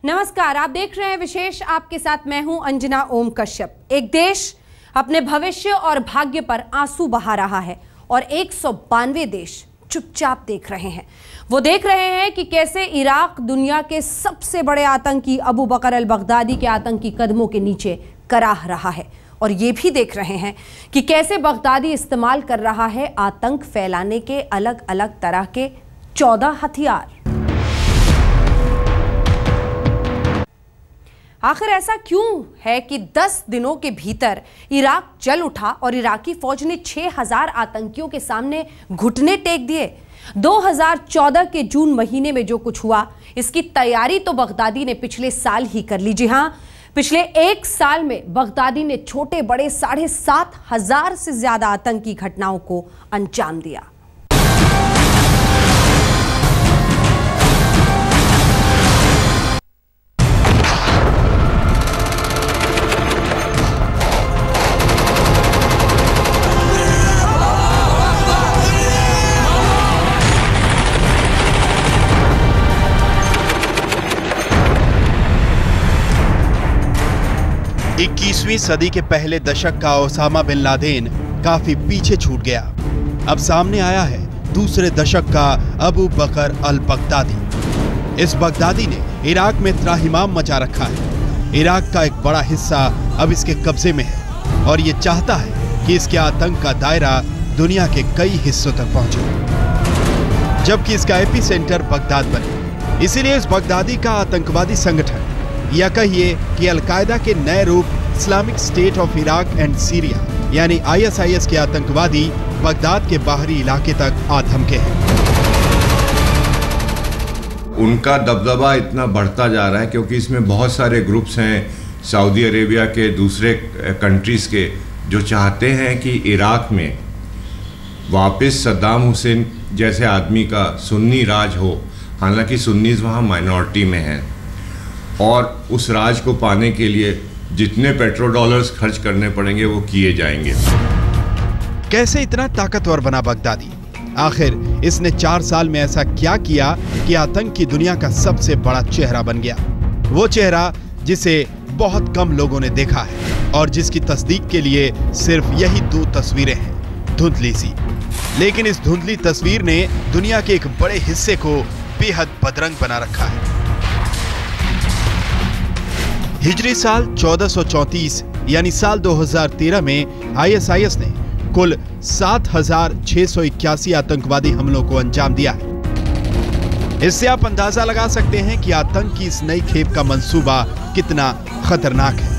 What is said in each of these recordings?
नमस्कार, आप देख रहे हैं विशेष। आपके साथ मैं हूं अंजना ओम कश्यप। एक देश अपने भविष्य और भाग्य पर आंसू बहा रहा है और 192 देश चुपचाप देख रहे हैं। वो देख रहे हैं कि कैसे इराक दुनिया के सबसे बड़े आतंकी अबू बकर अल बगदादी के आतंकी कदमों के नीचे कराह रहा है, और ये भी देख रहे हैं कि कैसे बगदादी इस्तेमाल कर रहा है आतंक फैलाने के अलग अलग तरह के 14 हथियार। आखिर ऐसा क्यों है कि 10 दिनों के भीतर इराक जल उठा और इराकी फौज ने 6000 आतंकियों के सामने घुटने टेक दिए? 2014 के जून महीने में जो कुछ हुआ, इसकी तैयारी तो बगदादी ने पिछले साल ही कर ली। जी हां, पिछले एक साल में बगदादी ने छोटे बड़े 7500 से ज्यादा आतंकी घटनाओं को अंजाम दिया। इक्कीसवीं सदी के पहले दशक का ओसामा बिन लादेन काफी पीछे छूट गया। अब सामने आया है दूसरे दशक का अबू बकर अल बगदादी। इस बगदादी ने इराक में त्राहिमाम मचा रखा है। इराक का एक बड़ा हिस्सा अब इसके कब्जे में है और ये चाहता है कि इसके आतंक का दायरा दुनिया के कई हिस्सों तक पहुंचे, जबकि इसका एपिसेंटर बगदाद बने। इसीलिए इस बगदादी का आतंकवादी संगठन, या कहिए कि अल-कायदा के नए रूप Islamic state of Iraq and Syria यानी ISIS के आतंकवादी बगदाद के बाहरी इलाके तक आ थमके हैं। उनका दबदबा इतना बढ़ता जा रहा है क्योंकि इसमें बहुत सारे ग्रुप्स हैं सऊदी अरेबिया के, दूसरे कंट्रीज़ के, जो चाहते हैं कि इराक में वापस सद्दाम हुसैन जैसे आदमी का सुन्नी राज हो। हालांकि सुन्नीज़ वहाँ माइनॉरिटी में हैं और उस राज को पाने के लिए जितने पेट्रोल डॉलर्स खर्च करने पड़ेंगे वो किए जाएंगे। कैसे इतना ताकतवर बना बगदादी? आखिर इसने 4 साल में ऐसा क्या किया कि आतंक की दुनिया का सबसे बड़ा चेहरा बन गया? वो चेहरा जिसे बहुत कम लोगों ने देखा है और जिसकी तस्दीक के लिए सिर्फ यही 2 तस्वीरें हैं, धुंधली सी। लेकिन इस धुंधली तस्वीर ने दुनिया के एक बड़े हिस्से को बेहद बदरंग बना रखा है। हिजरी साल 1434 यानी साल 2013 में ISIS ने कुल 7681 आतंकवादी हमलों को अंजाम दिया है। इससे आप अंदाजा लगा सकते हैं कि आतंक की इस नई खेप का मंसूबा कितना खतरनाक है।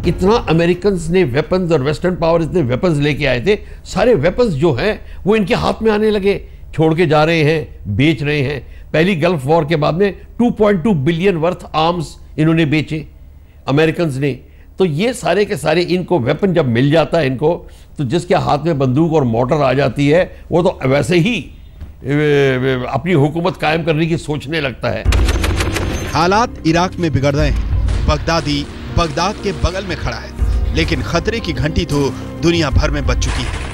इतना अमेरिकन्स ने वेपन्स और वेस्टर्न पावर इतने वेपन्स लेके आए थे, सारे वेपन्स जो हैं वो इनके हाथ में आने लगे, छोड़ के जा रहे हैं, बेच रहे हैं। पहली गल्फ वॉर के बाद में 2.2 बिलियन वर्थ आर्म्स इन्होंने बेचे अमेरिकन्स ने। तो ये सारे के सारे इनको वेपन जब मिल जाता है इनको, तो जिसके हाथ में बंदूक और मोटर आ जाती है वो तो वैसे ही अपनी हुकूमत कायम करने की सोचने लगता है। हालात इराक में बिगड़ रहे हैं। बगदादी बगदाद के बगल में खड़ा है, लेकिन खतरे की घंटी तो दुनिया भर में बज चुकी है।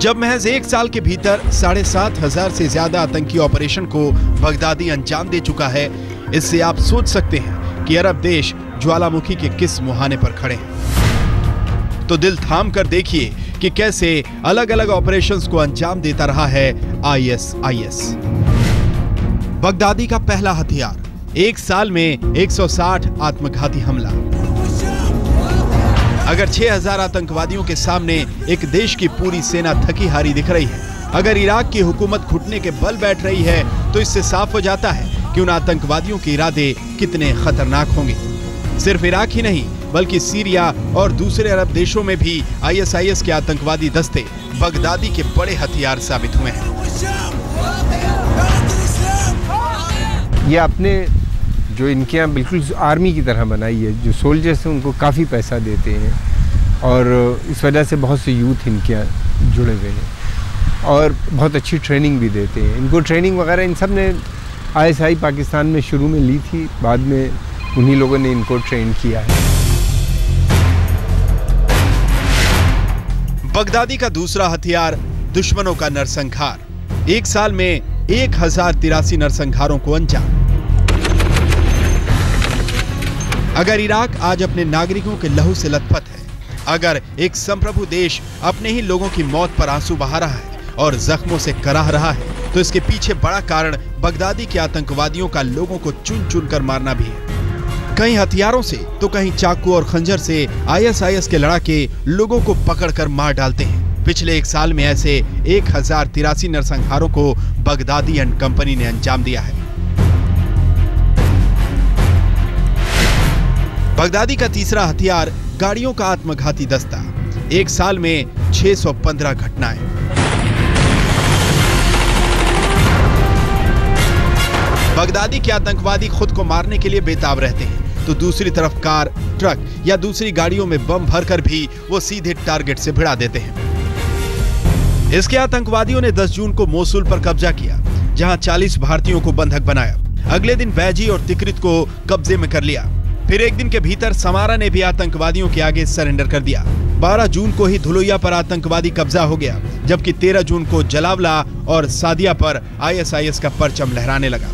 जब महज 1 साल के भीतर 7500 से ज्यादा आतंकी ऑपरेशन को बगदादी अंजाम दे चुका है, इससे आप सोच सकते हैं कि अरब देश ज्वालामुखी के किस मुहाने पर खड़े हैं। तो दिल थाम कर देखिए कि कैसे अलग अलग ऑपरेशंस को अंजाम देता रहा है ISIS। बगदादी का पहला हथियार, 1 साल में 160 आत्मघाती हमला। अगर 6000 आतंकवादियों के सामने एक देश की पूरी सेना थकी हारी दिख रही है, अगर इराक की हुकूमत घुटने के बल बैठ रही है, तो इससे साफ हो जाता है कि उन आतंकवादियों के इरादे कितने खतरनाक होंगे। सिर्फ इराक ही नहीं बल्कि सीरिया और दूसरे अरब देशों में भी ISIS के आतंकवादी दस्ते बगदादी के बड़े हथियार साबित हुए हैं। ये अपने जो इनके यहाँ बिल्कुल आर्मी की तरह बनाई है, जो सोल्जर्स हैं उनको काफ़ी पैसा देते हैं और इस वजह से बहुत से यूथ इनके यहाँ जुड़े हुए हैं और बहुत अच्छी ट्रेनिंग भी देते हैं। इनको ट्रेनिंग वगैरह इन सब ने ISI पाकिस्तान में शुरू में ली थी, बाद में उन्हीं लोगों ने इनको ट्रेन किया है। बगदादी का दूसरा हथियार, दुश्मनों का नरसंहार। 1 साल में 1083 नरसंहारों को अंजाम। अगर इराक आज अपने नागरिकों के लहू से लथपथ है, अगर एक संप्रभु देश अपने ही लोगों की मौत पर आंसू बहा रहा है और जख्मों से कराह रहा है, तो इसके पीछे बड़ा कारण बगदादी के आतंकवादियों का लोगों को चुन चुन कर मारना भी है। कहीं हथियारों से तो कहीं चाकू और खंजर से ISIS के लड़ाके लोगों को पकड़कर मार डालते हैं। पिछले एक साल में ऐसे 1083 नरसंहारों को बगदादी एंड कंपनी ने अंजाम दिया है। बगदादी का तीसरा हथियार गाड़ियों का आत्मघाती दस्ता। एक साल में 615 घटनाएं। बगदादी के आतंकवादी खुद को मारने के लिए बेताब रहते हैं, तो दूसरी तरफ कार, ट्रक या दूसरी गाड़ियों में बम भरकर भी वो सीधे टारगेट से भिड़ा देते हैं। इसके आतंकवादियों ने 10 जून को मोसुल पर कब्जा किया, जहां 40 भारतीयों को बंधक बनाया। अगले दिन बैजी और तिकरित को कब्जे में कर लिया। फिर एक दिन के भीतर समारा ने भी आतंकवादियों के आगे सरेंडर कर दिया। 12 जून को ही धुलोया पर आतंकवादी कब्जा हो गया, जबकि 13 जून को जलावला और सादिया पर ISIS का परचम लहराने लगा।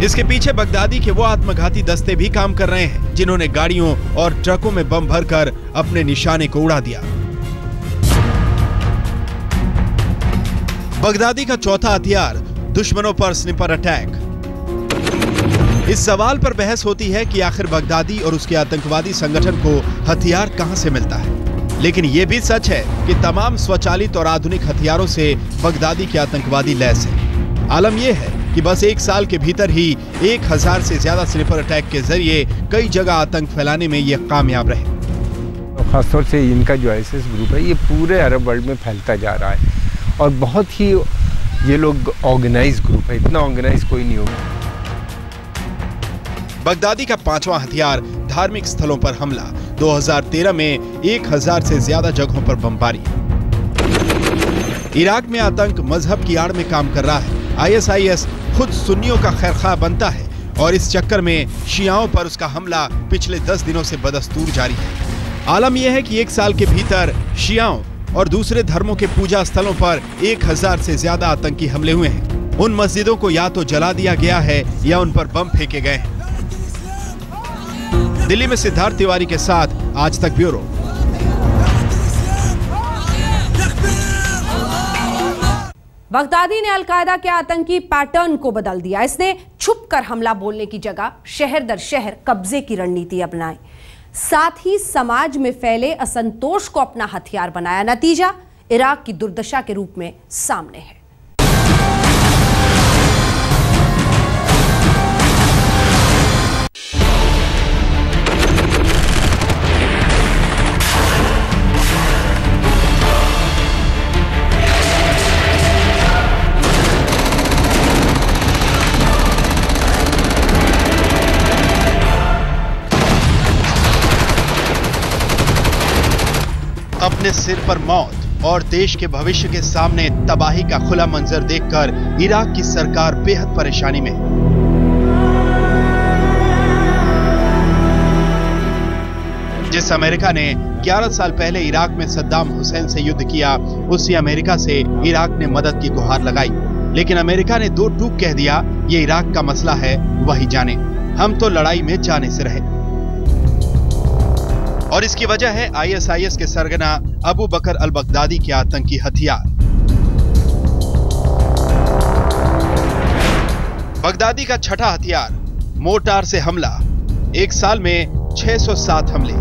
इसके पीछे बगदादी के वो आत्मघाती दस्ते भी काम कर रहे हैं, जिन्होंने गाड़ियों और ट्रकों में बम भरकर अपने निशाने को उड़ा दिया। बगदादी का चौथा हथियार दुश्मनों पर स्निपर अटैक। इस सवाल पर बहस होती है कि आखिर बगदादी और उसके आतंकवादी संगठन को हथियार कहां से मिलता है, लेकिन यह भी सच है कि तमाम स्वचालित और आधुनिक हथियारों से बगदादी के आतंकवादी लैस हैं। आलम यह है कि बस एक साल के भीतर ही 1000 से ज्यादा स्निपर अटैक के जरिए कई जगह आतंक फैलाने में ये कामयाब रहे। खासतौर से इनका जो ISIS ग्रुप है, ये पूरे अरब वर्ल्ड में फैलता जा रहा है और बहुत ही ये लोग ऑर्गेनाइज ग्रुप है, इतना ऑर्गेनाइज कोई नहीं होगा। बगदादी का पांचवां हथियार धार्मिक स्थलों पर हमला। 2013 में 1000 से ज्यादा जगहों पर बमबारी। इराक में आतंक मजहब की आड़ में काम कर रहा है। ISIS खुद सुन्नियों का खैरखा बनता है और इस चक्कर में शियाओं पर उसका हमला पिछले 10 दिनों से बदस्तूर जारी है। आलम यह है कि एक साल के भीतर शियाओं और दूसरे धर्मों के पूजा स्थलों पर 1000 से ज्यादा आतंकी हमले हुए हैं। उन मस्जिदों को या तो जला दिया गया है या उन पर बम फेंके गए हैं। दिल्ली में सिद्धार्थ तिवारी के साथ आज तक ब्यूरो। बगदादी ने अलकायदा के आतंकी पैटर्न को बदल दिया। इसने छुपकर हमला बोलने की जगह शहर दर शहर कब्जे की रणनीति अपनाई, साथ ही समाज में फैले असंतोष को अपना हथियार बनाया। नतीजा इराक की दुर्दशा के रूप में सामने है। अपने सिर पर मौत और देश के भविष्य के सामने तबाही का खुला मंजर देखकर इराक की सरकार बेहद परेशानी में है। जिस अमेरिका ने 11 साल पहले इराक में सद्दाम हुसैन से युद्ध किया, उसी अमेरिका से इराक ने मदद की गुहार लगाई, लेकिन अमेरिका ने दो टूक कह दिया, ये इराक का मसला है, वही जाने, हम तो लड़ाई में जाने से रहे। और इसकी वजह है ISIS के सरगना अबू बकर अल बगदादी के आतंकी हथियार। बगदादी का छठा हथियार मोर्टार से हमला। एक साल में 607 हमले।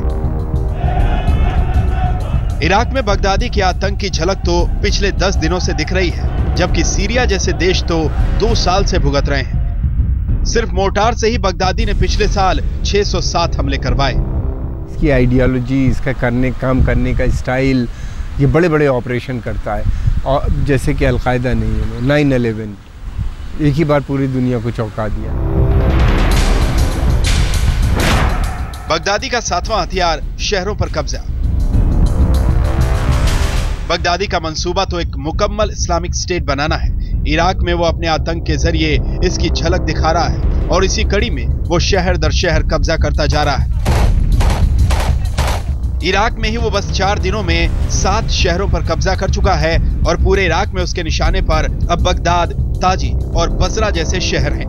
इराक में बगदादी के आतंक की झलक तो पिछले 10 दिनों से दिख रही है, जबकि सीरिया जैसे देश तो 2 साल से भुगत रहे हैं। सिर्फ मोर्टार से ही बगदादी ने पिछले साल 607 हमले करवाए। इसकी आइडियोलॉजी, इसका काम करने का स्टाइल, ये बड़े बड़े ऑपरेशन करता है, और जैसे कि अलकायदा नहीं है, 9/11 एक ही बार पूरी दुनिया को चौंका दिया। बगदादी का 7वां हथियार शहरों पर कब्जा। बगदादी का मंसूबा तो एक मुकम्मल इस्लामिक स्टेट बनाना है। इराक में वो अपने आतंक के जरिए इसकी झलक दिखा रहा है और इसी कड़ी में वो शहर दर शहर कब्जा करता जा रहा है। इराक में ही वो बस 4 दिनों में 7 शहरों पर कब्जा कर चुका है और पूरे इराक में उसके निशाने पर अब बगदाद, ताजी और बसरा जैसे शहर हैं।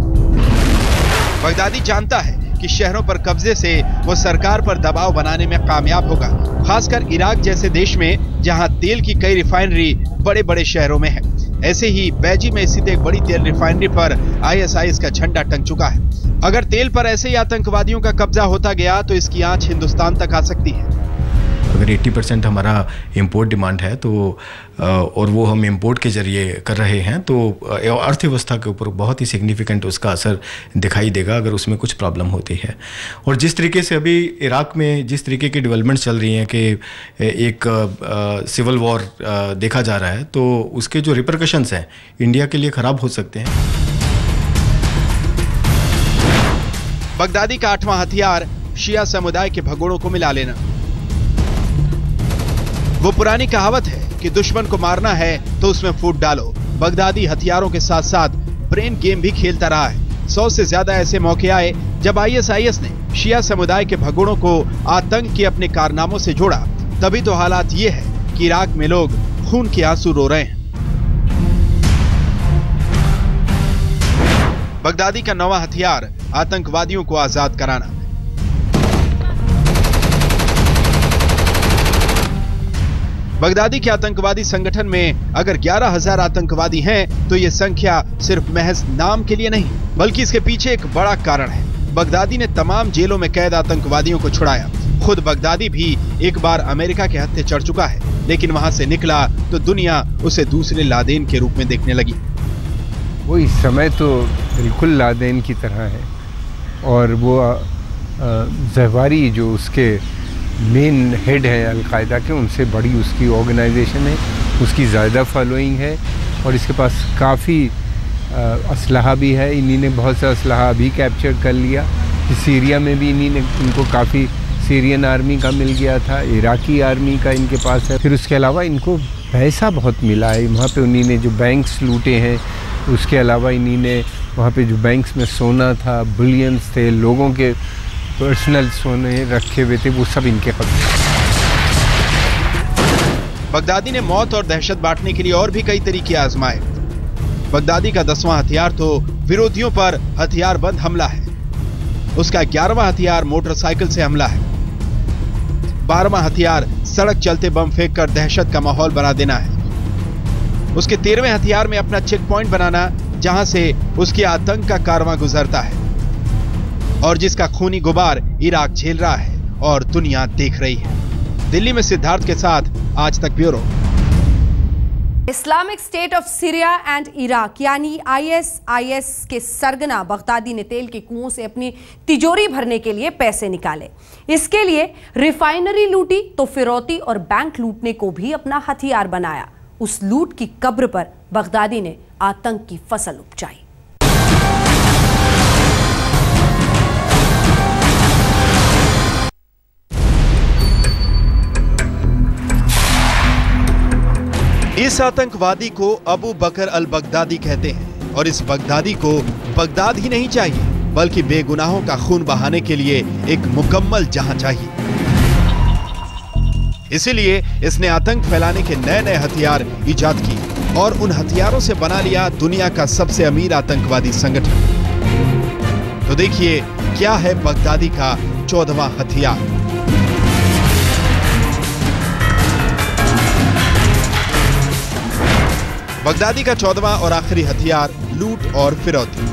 बगदादी जानता है कि शहरों पर कब्जे से वो सरकार पर दबाव बनाने में कामयाब होगा, खासकर इराक जैसे देश में जहां तेल की कई रिफाइनरी बड़े बड़े शहरों में है। ऐसे ही बैजी में स्थित एक बड़ी तेल रिफाइनरी पर ISIS का झंडा टंग चुका है। अगर तेल पर ऐसे ही आतंकवादियों का कब्जा होता गया तो इसकी आंच हिंदुस्तान तक आ सकती है। अगर 80% हमारा इंपोर्ट डिमांड है तो और वो हम इंपोर्ट के जरिए कर रहे हैं तो अर्थव्यवस्था के ऊपर बहुत ही सिग्निफिकेंट उसका असर दिखाई देगा अगर उसमें कुछ प्रॉब्लम होती है। और जिस तरीके से अभी इराक में जिस तरीके की डेवलपमेंट्स चल रही हैं कि एक सिविल वॉर देखा जा रहा है तो उसके जो रिपरकशंस हैं इंडिया के लिए ख़राब हो सकते हैं। बगदादी का 8वां हथियार शिया समुदाय के भगोड़ों को मिला लेना। वो पुरानी कहावत है कि दुश्मन को मारना है तो उसमें फूट डालो। बगदादी हथियारों के साथ साथ ब्रेन गेम भी खेलता रहा है। 100 से ज्यादा ऐसे मौके आए जब ISIS ने शिया समुदाय के भगोड़ों को आतंक के अपने कारनामों से जोड़ा। तभी तो हालात ये है कि इराक में लोग खून के आंसू रो रहे हैं। बगदादी का 9वां हथियार आतंकवादियों को आजाद कराना। बगदादी के आतंकवादी संगठन में अगर 11,000 आतंकवादी हैं तो ये संख्या सिर्फ महज नाम के लिए नहीं बल्कि इसके पीछे एक बड़ा कारण है। बगदादी ने तमाम जेलों में कैद आतंकवादियों को छुड़ाया। खुद बगदादी भी एक बार अमेरिका के हत्थे चढ़ चुका है, लेकिन वहां से निकला तो दुनिया उसे दूसरे लादेन के रूप में देखने लगी। वो इस समय तो बिल्कुल लादेन की तरह है और वो ज़हवारी जो उसके मेन हेड है अलकायदा के, उनसे बड़ी उसकी ऑर्गेनाइजेशन है, उसकी ज़्यादा फॉलोइंग है और इसके पास काफ़ी असलहा भी है। इन्हीं ने बहुत सा असलहा अभी कैप्चर कर लिया। सीरिया में भी इन्हीं ने इनको काफ़ी सीरियन आर्मी का मिल गया था, इराकी आर्मी का इनके पास है। फिर उसके अलावा इनको पैसा बहुत मिला है। वहाँ पे उन्हीं ने जो बैंक्स लूटे हैं, उसके अलावा इन्हीं ने वहाँ पे जो बैंक्स में सोना था, बिलियंस थे, लोगों के पर्सनल सोने रखे हुए थे, वो सब इनके कब्जे। बगदादी ने मौत और दहशत बांटने के लिए और भी कई तरीके आजमाए। बगदादी का 10वां हथियार तो विरोधियों पर हथियारबंद हमला है। उसका 11वां हथियार मोटरसाइकिल से हमला है। 12वां हथियार सड़क चलते बम फेंक कर दहशत का माहौल बना देना है। उसके 13वें हथियार में अपना चेक पॉइंट बनाना जहां से उसके आतंक का कारवां गुजरता है और जिसका खूनी गुबार इराक झेल रहा है और दुनिया देख रही है। दिल्ली में सिद्धार्थ के साथ आज तक bureau. Islamic state of Syria and Iraq यानी ISIS के सरगना बगदादी ने तेल के कुओं से अपनी तिजोरी भरने के लिए पैसे निकाले। इसके लिए रिफाइनरी लूटी तो फिरौती और बैंक लूटने को भी अपना हथियार बनाया। उस लूट की कब्र पर बगदादी ने आतंक की फसल उपजाई। इस आतंकवादी को अबू बकर अल बगदादी कहते हैं और इस बगदादी को बगदाद ही नहीं चाहिए बल्कि बेगुनाहों का खून बहाने के लिए एक मुकम्मल जहां चाहिए। इसीलिए इसने आतंक फैलाने के नए नए हथियार इजाद किए और उन हथियारों से बना लिया दुनिया का सबसे अमीर आतंकवादी संगठन। तो देखिए क्या है बगदादी का 14वां हथियार। बगदादी का 14वां और आखिरी हथियार लूट और फिरौती।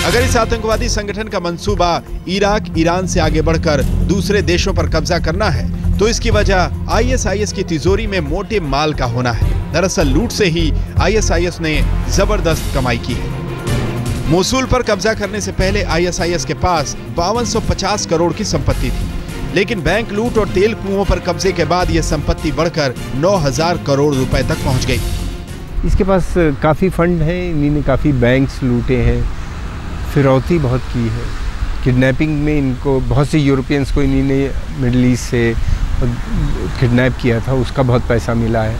अगर इस आतंकवादी संगठन का मंसूबा इराक ईरान से आगे बढ़कर दूसरे देशों पर कब्जा करना है तो इसकी वजह ISIS की तिजोरी में मोटे माल का होना है। दरअसल लूट से ही ISIS ने जबरदस्त कमाई की है। मोसूल पर कब्जा करने से पहले ISIS के पास 5250 करोड़ की संपत्ति थी, लेकिन बैंक लूट और तेल कुओं पर कब्जे के बाद यह संपत्ति बढ़कर 9000 करोड़ रुपए तक पहुंच गई। इसके पास काफ़ी फंड है, इन्होंने काफ़ी बैंक्स लूटे हैं, फिरौती बहुत की है, किडनैपिंग में इनको बहुत से यूरोपियंस को इन्होंने मिडल ईस्ट से किडनैप किया था, उसका बहुत पैसा मिला है।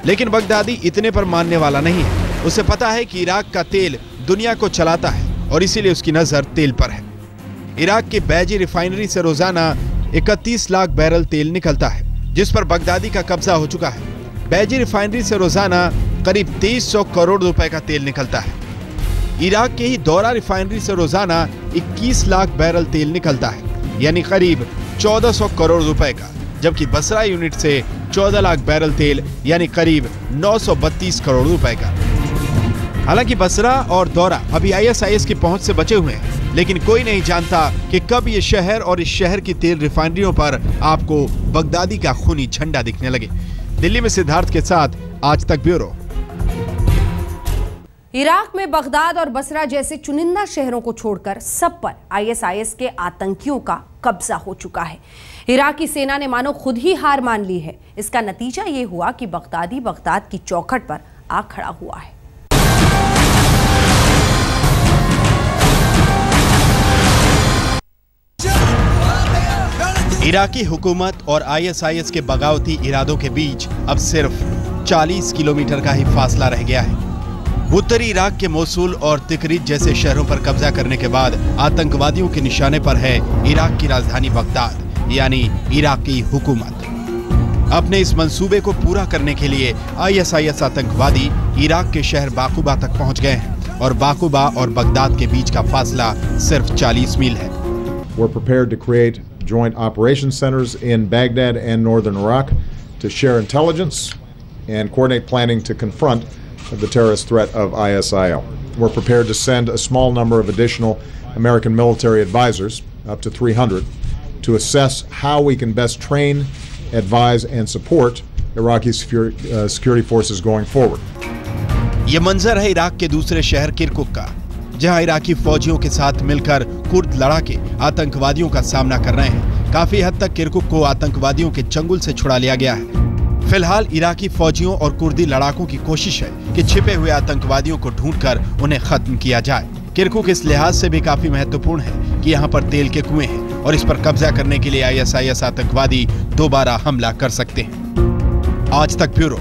लेकिन बगदादी इतने पर मानने वाला नहीं है। उसे पता है कि इराक का तेल दुनिया को चलाता है और इसीलिए उसकी नजर तेल पर है। इराक की बैजी रिफाइनरी से रोजाना 31 लाख बैरल तेल निकलता है, जिस पर बगदादी का कब्जा हो चुका है। बैजी रिफाइनरी से रोजाना करीब 2300 करोड़ रुपए का तेल निकलता है। इराक के ही दौरा रिफाइनरी से रोजाना 21 लाख बैरल तेल निकलता है, यानी करीब 1400 करोड़ रुपए का, जबकि बसरा यूनिट से 14 लाख बैरल तेल यानी करीब 932 करोड़ रुपए का। हालांकि बसरा और दौरा अभी ISIS की पहुंच से बचे हुए हैं, लेकिन कोई नहीं जानता कि कब ये शहर और इस शहर की तेल रिफाइनरियों पर आपको बगदादी का खूनी झंडा दिखने लगे। दिल्ली में सिद्धार्थ के साथ आज तक ब्यूरो। इराक में बगदाद और बसरा जैसे चुनिंदा शहरों को छोड़कर सब पर ISIS के आतंकियों का कब्जा हो चुका है। इराकी सेना ने मानो खुद ही हार मान ली है। इसका नतीजा ये हुआ कि बगदादी बगदाद की चौखट पर आ खड़ा हुआ है। इराकी हुकूमत और ISIS के बगावती इरादों के बीच अब सिर्फ 40 किलोमीटर का ही फासला रह गया है। उत्तरी इराक के मोसूल और तिकरित जैसे शहरों पर कब्जा करने के बाद आतंकवादियों के निशाने पर है इराक की राजधानी बगदाद, यानी इराकी हुकूमत। अपने इस मंसूबे को पूरा करने के लिए ISIS आतंकवादी इराक के शहर बाकुबा तक पहुंच गए हैं और बाकुबा और बगदाद के बीच का फासला सिर्फ 40 मील है। We're prepared to create joint operation centers in Baghdad and northern Iraq to share intelligence and coordinate planning to confront the terrorist threat of ISIL. We're prepared to send a small number of additional American military advisors, up to 300, to assess how we can best train, advise, and support Iraqi security forces going forward. ये मंजर है Iraq के दूसरे शहर Kirkuk का, जहां इराकी फौजियों के साथ मिलकर कुर्द लड़ाके आतंकवादियों का सामना कर रहे हैं। काफी हद तक किरकुक को आतंकवादियों के चंगुल से छुड़ा लिया गया है। फिलहाल इराकी फौजियों और कुर्दी लड़ाकों की कोशिश है कि छिपे हुए आतंकवादियों को ढूंढकर उन्हें खत्म किया जाए। किरकुक इस लिहाज से भी काफी महत्वपूर्ण है कि यहाँ पर तेल के कुएं हैं और इस पर कब्जा करने के लिए ISIS आतंकवादी दोबारा हमला कर सकते हैं। आज तक ब्यूरो।